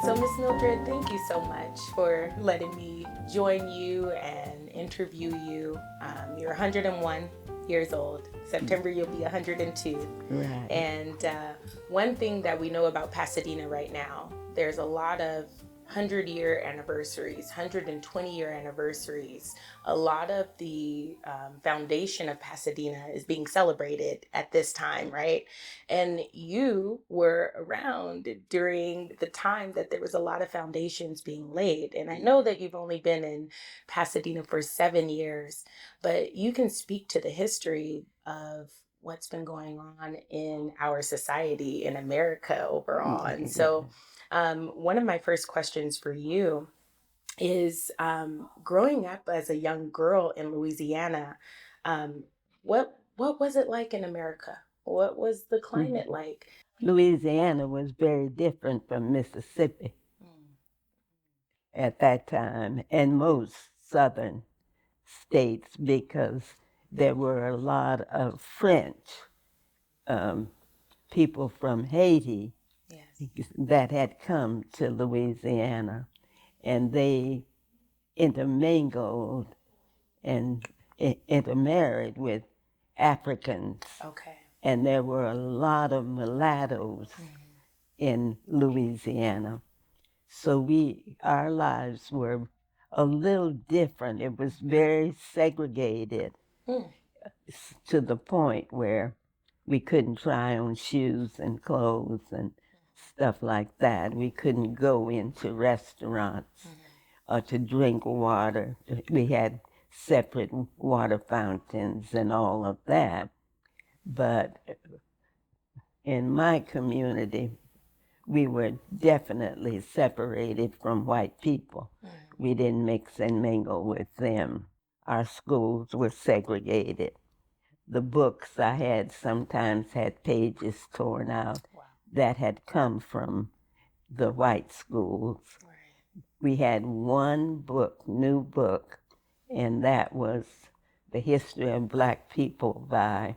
So, Miss Mildred, thank you so much for letting me join you and interview you. You're 101 years old. September, you'll be 102. Right. And one thing that we know about Pasadena right now, there's a lot of 100-year anniversaries, 120-year anniversaries. A lot of the foundation of Pasadena is being celebrated at this time, right? And you were around during the time that there was a lot of foundations being laid. And I know that you've only been in Pasadena for 7 years, but you can speak to the history of what's been going on in our society in America overall. And so one of my first questions for you is growing up as a young girl in Louisiana, what was it like in America? What was the climate like? Louisiana was very different from Mississippi at that time, and most southern states, because there were a lot of French people from Haiti that had come to Louisiana, and they intermingled and intermarried with Africans. Okay. And there were a lot of mulattoes in Louisiana. So our lives were a little different. It was very segregated to the point where we couldn't try on shoes and clothes and stuff like that. We couldn't go into restaurants or to drink water. We had separate water fountains and all of that. But in my community, we were definitely separated from white people. We didn't mix and mingle with them. Our schools were segregated. The books I had sometimes had pages torn out that had come from the white schools. We had one book, new book, and that was The History of Black People by,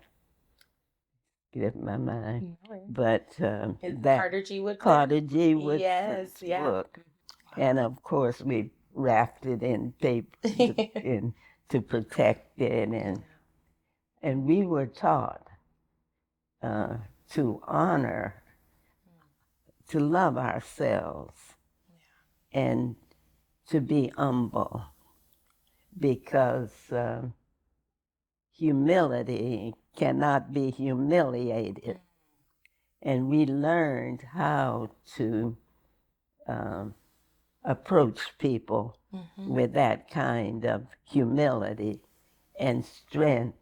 get my mind, but that Carter G. Woodson. Carter G. Woodson's Yes, yeah. book. And of course we wrapped it in paper to protect it, and we were taught to honor, to love ourselves, and to be humble, because humility cannot be humiliated. And we learned how to approach people with that kind of humility and strength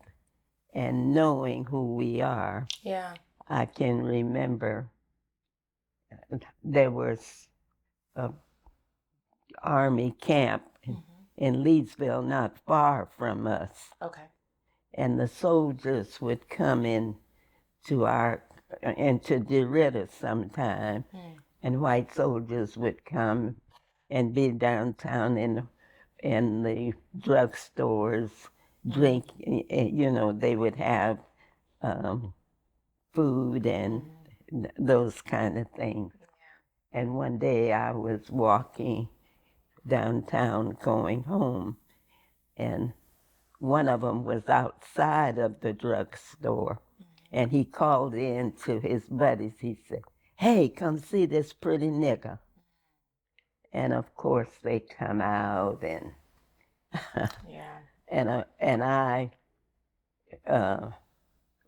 and knowing who we are. Yeah. I can remember there was an army camp in Leesville, not far from us. Okay. And the soldiers would come into DeRidder sometime, and white soldiers would come and be downtown in the drugstores, drink, they would have food and those kind of things. And one day I was walking downtown going home, and one of them was outside of the drugstore, And he called in to his buddies. He said, "Hey, come see this pretty nigger." And of course they come out, and Yeah. and I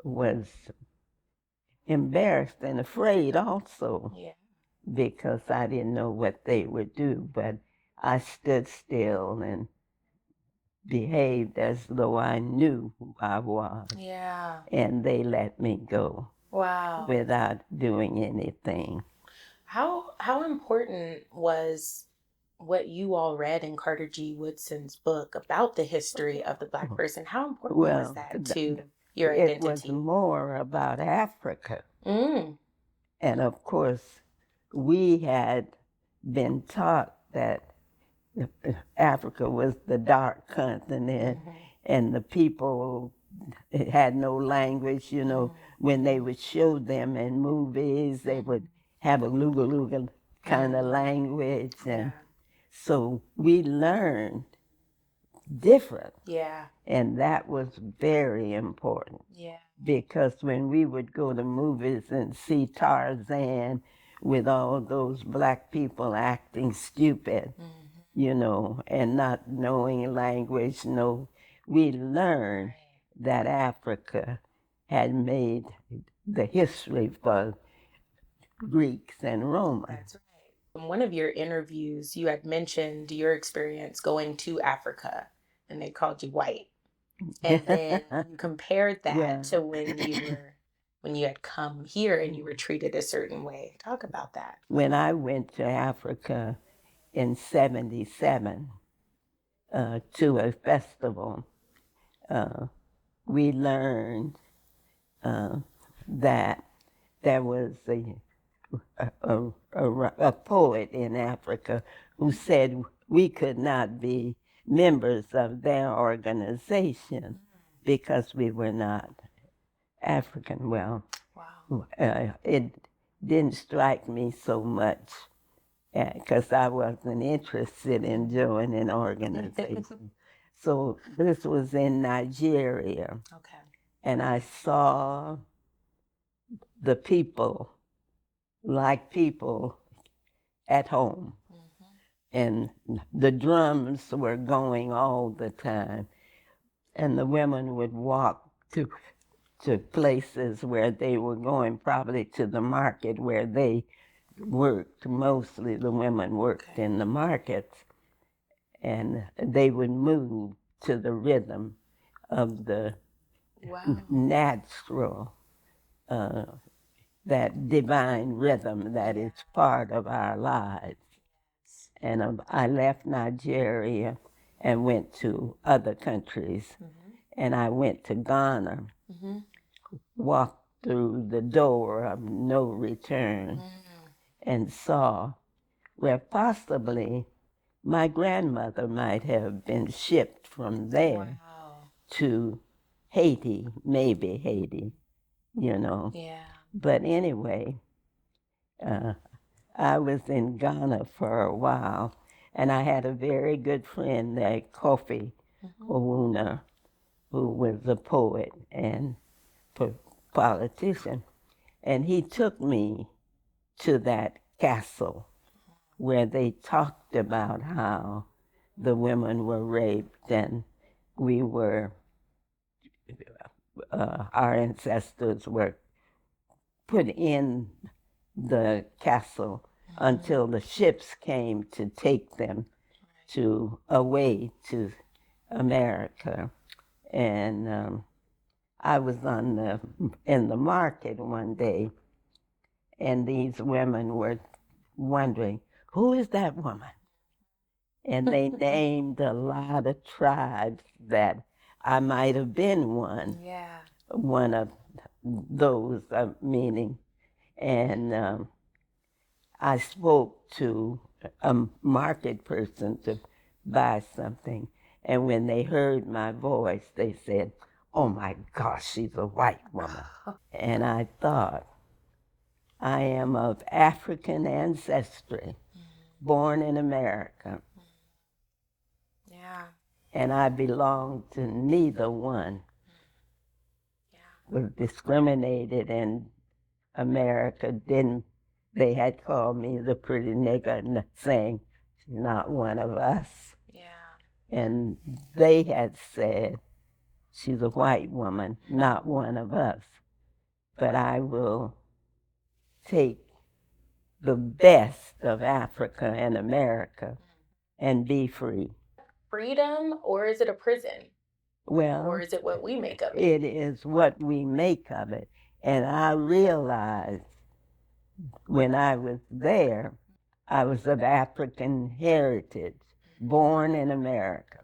was embarrassed and afraid also, Yeah. because I didn't know what they would do. But I stood still and behaved as though I knew who I was, Yeah. and they let me go Wow. without doing anything. How important was what you all read in Carter G. Woodson's book about the history of the Black person? How important was Well, that to your it was identity? more about Africa. Mm. And of course, we had been taught that Africa was the dark continent, and the people had no language. You know, when they would show them in movies, they would have a luga luga kind of language. And so we learned different. Yeah. And that was very important. Yeah. Because when we would go to movies and see Tarzan with all those black people acting stupid, you know, and not knowing language, we learned that Africa had made the history for Greeks and Romans. That's right. In one of your interviews, you had mentioned your experience going to Africa and they called you white. And then you compared that Yeah. to when you had come here and you were treated a certain way. Talk about that. When I went to Africa in 77 to a festival, we learned that there was a poet in Africa who said we could not be members of their organization because we were not African. Well, Wow. it didn't strike me so much because I wasn't interested in joining an organization. So this was in Nigeria, Okay. and I saw the people like people at home. And the drums were going all the time. And the women would walk to places where they were going, probably to the market where they worked. Mostly the women worked in the markets. And they would move to the rhythm of the natural, that divine rhythm that is part of our lives. And I left Nigeria and went to other countries. And I went to Ghana, walked through the door of no return, and saw where possibly my grandmother might have been shipped from there to Haiti, maybe Haiti, you know. Yeah. But anyway, I was in Ghana for a while, and I had a very good friend there, Kofi Owuna, who was a poet and politician. And he took me to that castle where they talked about how the women were raped and we were, our ancestors were put in the castle until the ships came to take them away to America. And I was in the market one day, and these women were wondering, who is that woman? And they named a lot of tribes that I might have been one of those, meaning. And I spoke to a market person to buy something. And when they heard my voice, they said, "Oh my gosh, she's a white woman." And I thought, I am of African ancestry, born in America. Yeah. And I belong to neither one. Yeah. was discriminated in America. Then they had called me the pretty nigger, saying she's not one of us. Yeah. And they had said she's a white woman, not one of us. But I will take the best of Africa and America and be free. Freedom, or is it a prison? Well, or is it what we make of it? It is what we make of it. And I realized when I was there, I was of African heritage, born in America.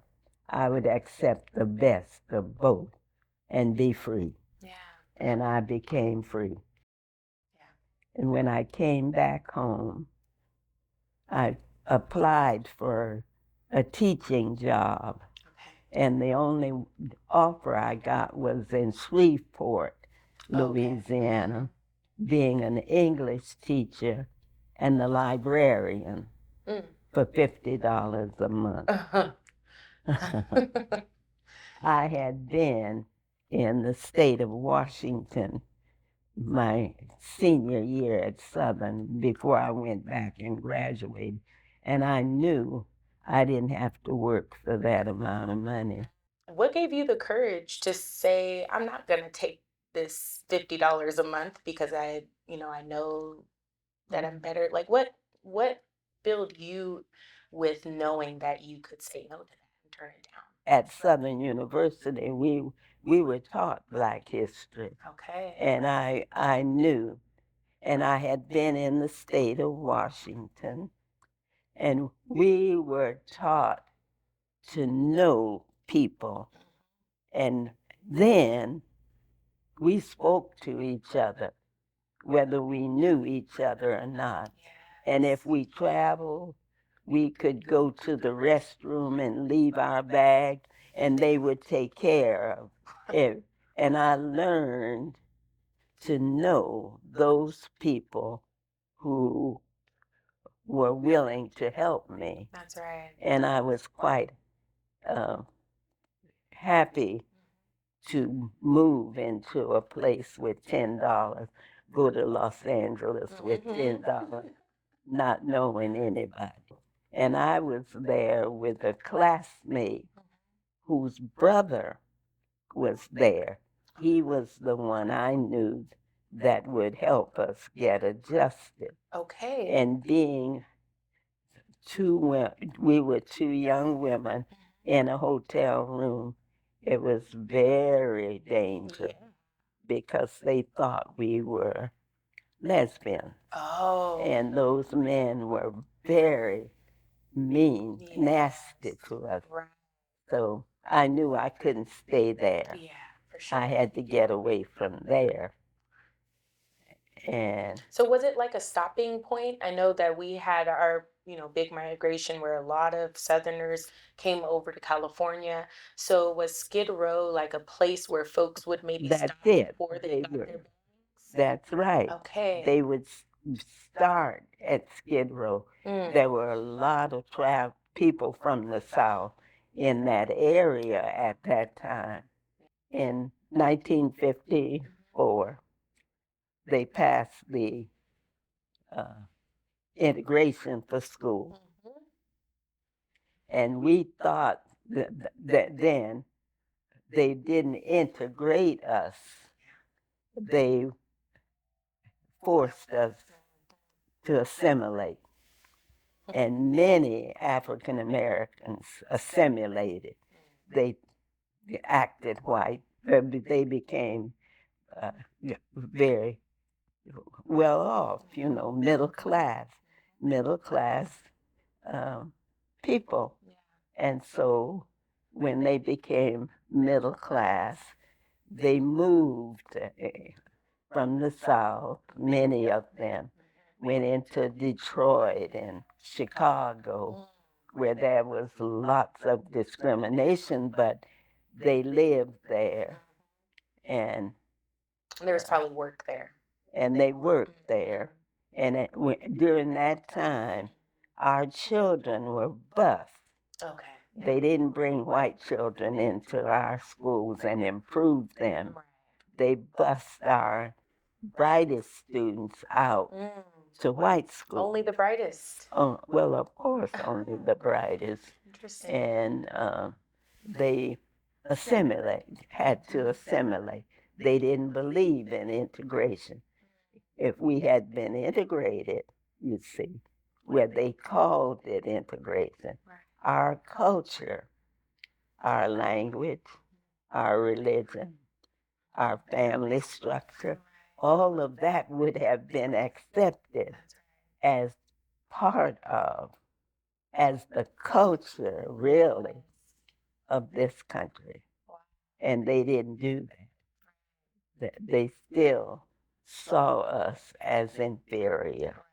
I would accept the best of both and be free. Yeah. And I became free. Yeah. And when I came back home, I applied for a teaching job. Okay. And the only offer I got was in Shreveport, Louisiana, being an English teacher and the librarian for $50 a month. I had been in the state of Washington my senior year at Southern before I went back and graduated, and I knew I didn't have to work for that amount of money. What gave you the courage to say, I'm not going to take this $50 a month because I know that I'm better? Like what filled you with knowing that you could say no to that and turn it down? At Southern University, we were taught Black history. Okay. And I knew, and I had been in the state of Washington, and we were taught to know people. And then we spoke to each other, whether we knew each other or not. And if we traveled, we could go to the restroom and leave our bag, and they would take care of it. And I learned to know those people who were willing to help me. That's right. And I was quite happy to move into a place with $10, go to Los Angeles with $10, not knowing anybody. And I was there with a classmate whose brother was there. He was the one I knew that would help us get adjusted. Okay. And being we were two young women in a hotel room, it was very dangerous because they thought we were lesbians. Oh. And those men were very mean, nasty to us. Right. So I knew I couldn't stay there. Yeah, for sure. I had to get away from there. And so was it like a stopping point? I know that we had our big migration where a lot of Southerners came over to California. So was Skid Row like a place where folks would maybe that's stop it. before they got their bags? That's right. Okay. They would start at Skid Row. There were a lot of people from the South in that area at that time. In 1954, they passed the integration for school. And we thought that then they didn't integrate us. They forced us to assimilate. And many African Americans assimilated. They acted white. They became very well off, middle class people. And so when they became middle class, they moved from the South. Many of them went into Detroit and Chicago, where there was lots of discrimination, but they lived there. And there was probably work there. And they worked there. And during that time, our children were bused. Okay. They didn't bring white children into our schools and improve them. they bust our brightest students out Mm. to white school. Only the brightest. Well, of course, only the brightest. Interesting. And they had to assimilate. They didn't believe in integration. If we had been integrated, you see, where they called it integration, our culture, our language, our religion, our family structure, all of that would have been accepted as part of, as the culture, really, of this country. And they didn't do that. They still saw us as inferior.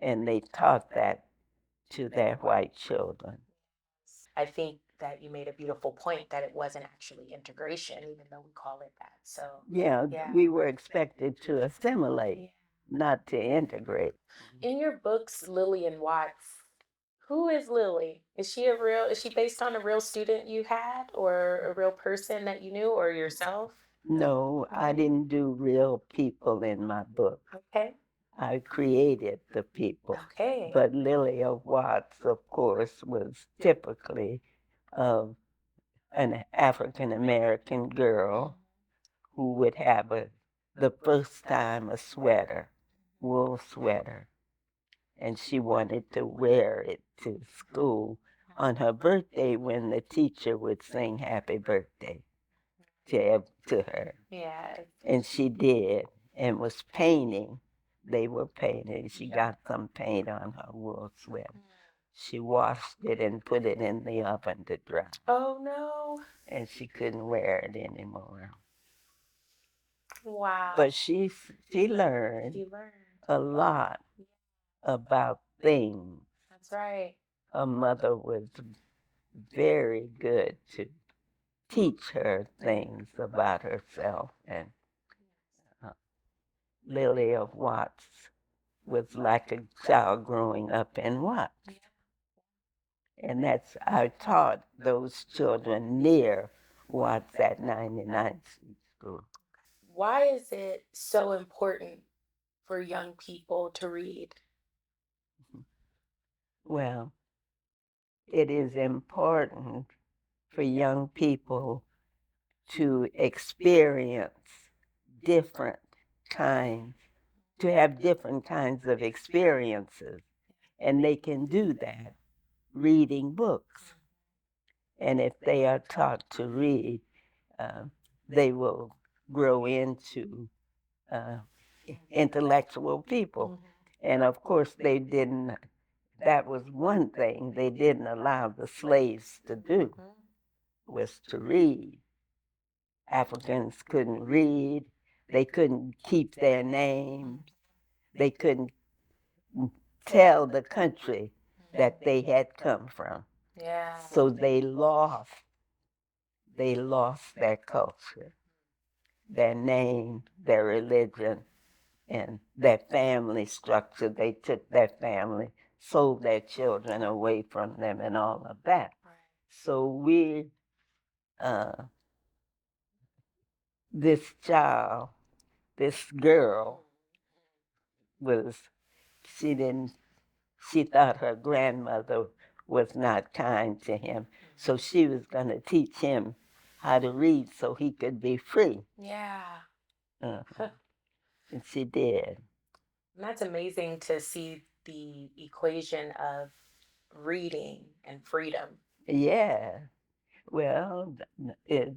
And they taught that to their white children. I think that you made a beautiful point that it wasn't actually integration, even though we call it that. So, Yeah, yeah. we were expected to assimilate, not to integrate. In your books, Lillian Watts, who is Lily? Is she based on a real student you had or a real person that you knew or yourself? No, I didn't do real people in my book. Okay. I created the people. Okay. But Lilia Watts, of course, was typically an African American girl who would have the first time a sweater, wool sweater, and she wanted to wear it to school on her birthday when the teacher would sing happy birthday to her. Yes. And she did, and was painting. They were painting. She got some paint on her wool sweater. She washed it and put it in the oven to dry. Oh no. And she couldn't wear it anymore. Wow. But she learned a lot about things. That's right. Her mother was very good to teach her things about herself. And Lily of Watts was like a child growing up in Watts. And I taught those children near Watts at 99th Street School. Why is it so important for young people to read? Well, it is important for young people to experience different kinds, to have different kinds of experiences. And they can do that reading books. And if they are taught to read, they will grow into intellectual people. And of course, that was one thing they didn't allow the slaves to do, was to read. Africans couldn't read, they couldn't keep their names, they couldn't tell the country that they had come from. Yeah. So they lost their culture, their name, their religion, and their family structure. They took their family, sold their children away from them, and all of that. So this child, this girl, she thought her grandmother was not kind to him. So she was going to teach him how to read so he could be free. Yeah. Uh-huh. And she did. And that's amazing to see the equation of reading and freedom. Yeah. Well, they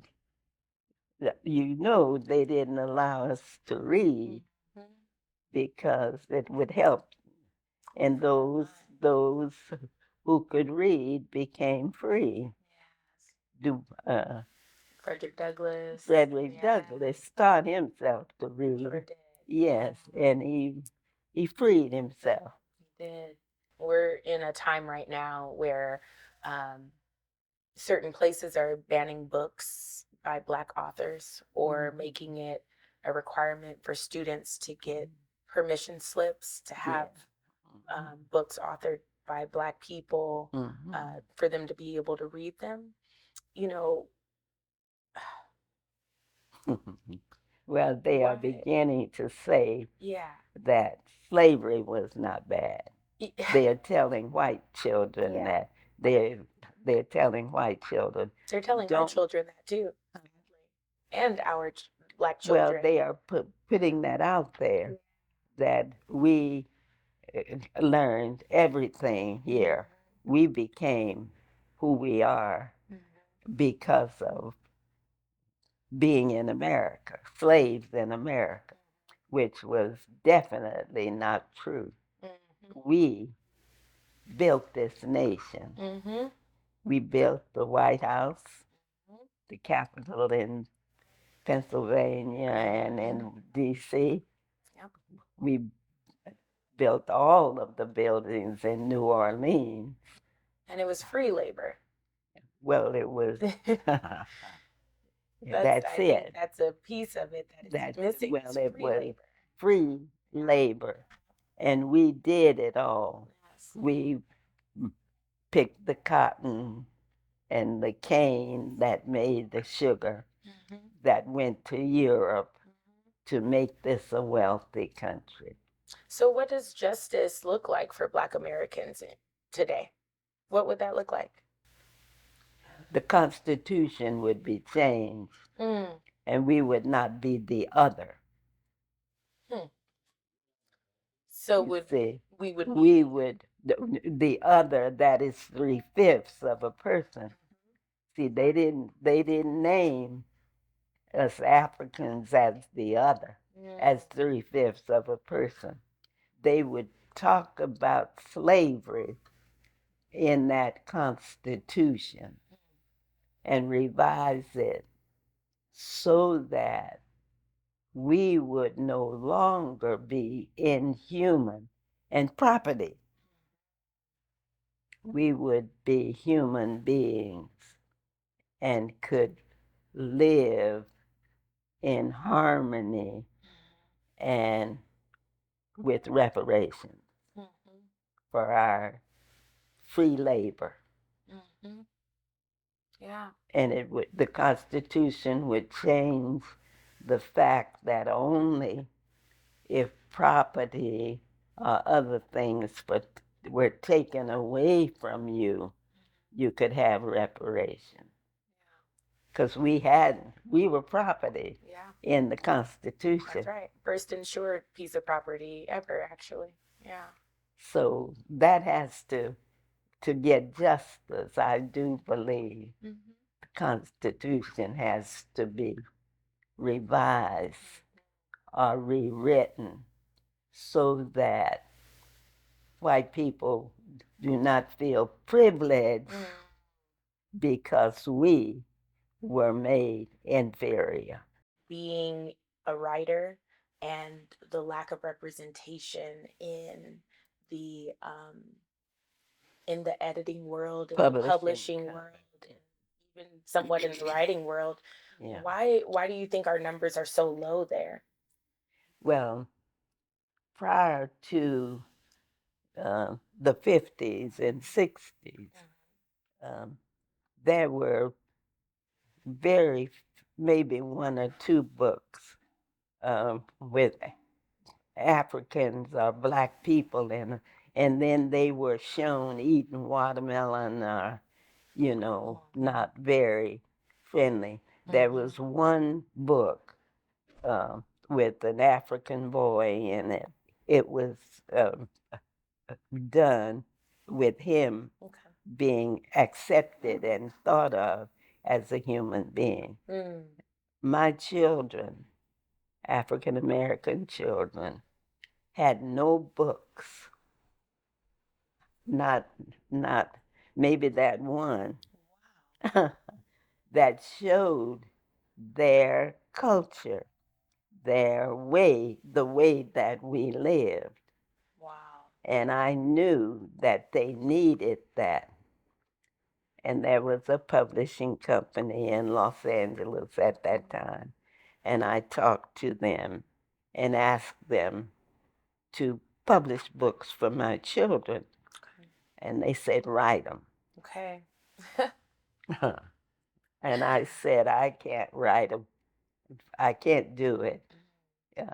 didn't allow us to read because it would help. And those who could read became free. Frederick Douglass. Frederick Douglass taught himself to read. Sure did. Yes, and he freed himself. He did. We're in a time right now where certain places are banning books by Black authors or making it a requirement for students to get permission slips to have books authored by Black people for them to be able to read them. You know, Well, they are What? beginning to say Yeah. that slavery was not bad. Y- They are telling white children Yeah. that they're telling white children They're telling our don't. children that too, and our black Well, children. they are putting that out there that we learned everything here. We became who we are because of being in America, slaves in America, which was definitely not true. We built this nation. Mm-hmm. We built the White House, the Capitol in Pennsylvania and in D.C. Yep. We built all of the buildings in New Orleans. And it was free labor. Well, it was. That's I think it. that's a piece of it that is That's missing. well, Is it free was labor. free labor, and we did it all. Yes. We picked the cotton and the cane that made the sugar that went to Europe to make this a wealthy country. So, what does justice look like for Black Americans today? What would that look like? The Constitution would be changed, Mm. and we would not be the other. Hmm. So, You see, we would we would, the other that is 3/5 of a person. See, they didn't name us Africans as the other, as 3/5 of a person. They would talk about slavery in that Constitution and revise it so that we would no longer be inhuman and property. We would be human beings and could live in harmony and with reparations for our free labor. Yeah. And the Constitution would change the fact that only if property or other things were taken away from you, you could have reparation. Because we were property in the Constitution. That's right. First insured piece of property ever, actually. Yeah. So that has to get justice, I do believe. The Constitution has to be revised or rewritten so that white people do not feel privileged because we were made inferior. Being a writer and the lack of representation the um, in the editing world, in the publishing world, and even somewhat in the writing world. Yeah. Why do you think our numbers are so low there? Well, prior to the 50s and 60s, there were maybe one or two books with Africans or black people in it, and then they were shown eating watermelon, not very friendly. There was one book with an African boy in it. It was um, done with him being accepted and thought of as a human being. My children, African American children, had no books, not maybe that one, that showed their culture, their way, the way that we lived. Wow. And I knew that they needed that. And there was a publishing company in Los Angeles at that time. And I talked to them and asked them to publish books for my children. And they said, write them. Okay. And I said, I can't write them. I can't do it. Yeah.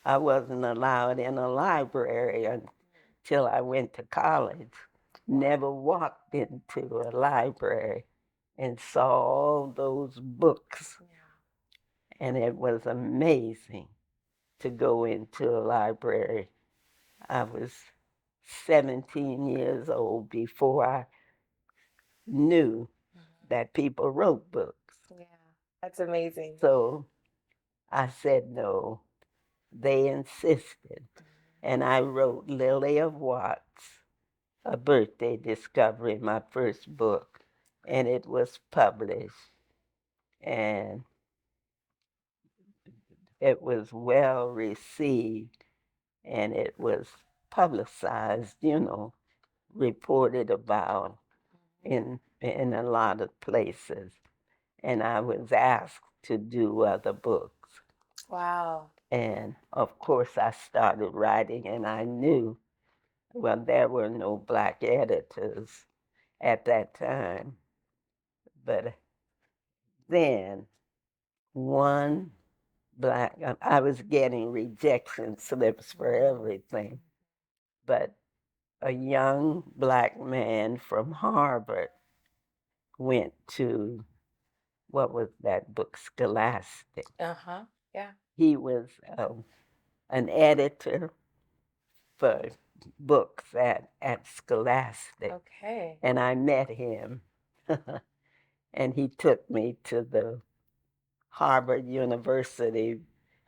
I wasn't allowed in a library until I went to college. Never walked into a library and saw all those books. And it was amazing to go into a library. I was 17 years old before I knew that people wrote books. Yeah, that's amazing. So I said no. They insisted. And I wrote Lily of Watts, a birthday discovery, my first book. And it was published. And it was well received. And it was publicized, reported about in a lot of places. And I was asked to do other books. Wow. And of course, I started writing, and I knew, well, there were no black editors at that time. But then one black, I was getting rejection slips for everything. But a young black man from Harvard went to, what was that book, Scholastic. Uh-huh. Yeah. He was an editor for books at Scholastic. Okay. And I met him. And he took me to the Harvard University.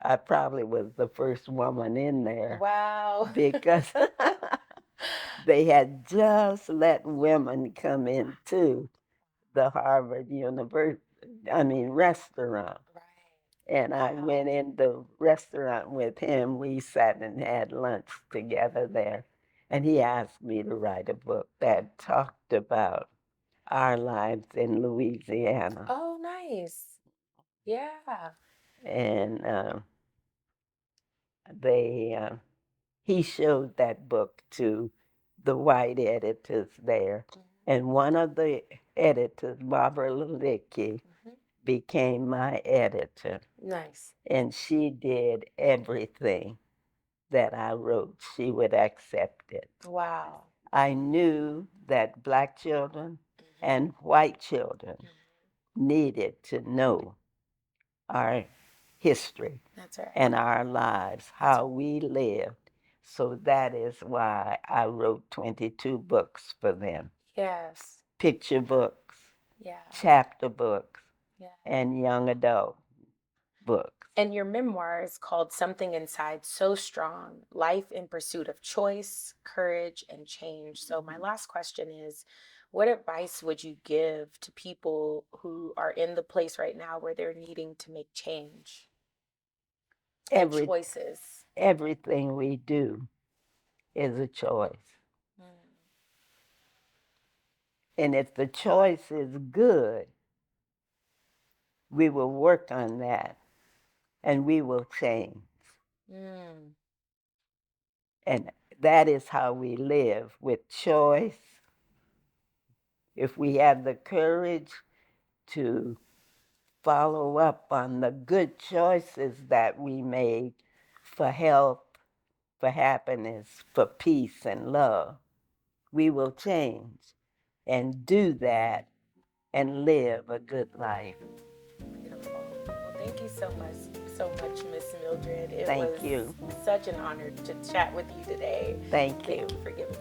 I probably was the first woman in there. Wow. Because they had just let women come into the Harvard University, restaurant. Right. And I went in the restaurant with him. We sat and had lunch together there. And he asked me to write a book that talked about our lives in Louisiana. Oh, nice. Yeah. And he showed that book to the white editors there. And one of the editors, Barbara Lilicki, became my editor. Nice. And she did everything that I wrote. She would accept it. Wow. I knew that black children and white children needed to know our history. That's right. And our lives, how we lived. So that is why I wrote 22 books for them. Yes. Picture books, yeah, chapter books, yeah. and young adult books. And your memoir is called Something Inside So Strong, Life in Pursuit of Choice, Courage, and Change. So my last question is, what advice would you give to people who are in the place right now where they're needing to make change and choices? Everything we do is a choice. And if the choice is good, we will work on that and we will change. And that is how we live, with choice. If we have the courage to follow up on the good choices that we made for health, for happiness, for peace and love, we will change and do that and live a good life. Beautiful. Well, thank you so much, Miss Mildred. It Thank was you. such an honor to chat with you today. Thank you. Thank you for giving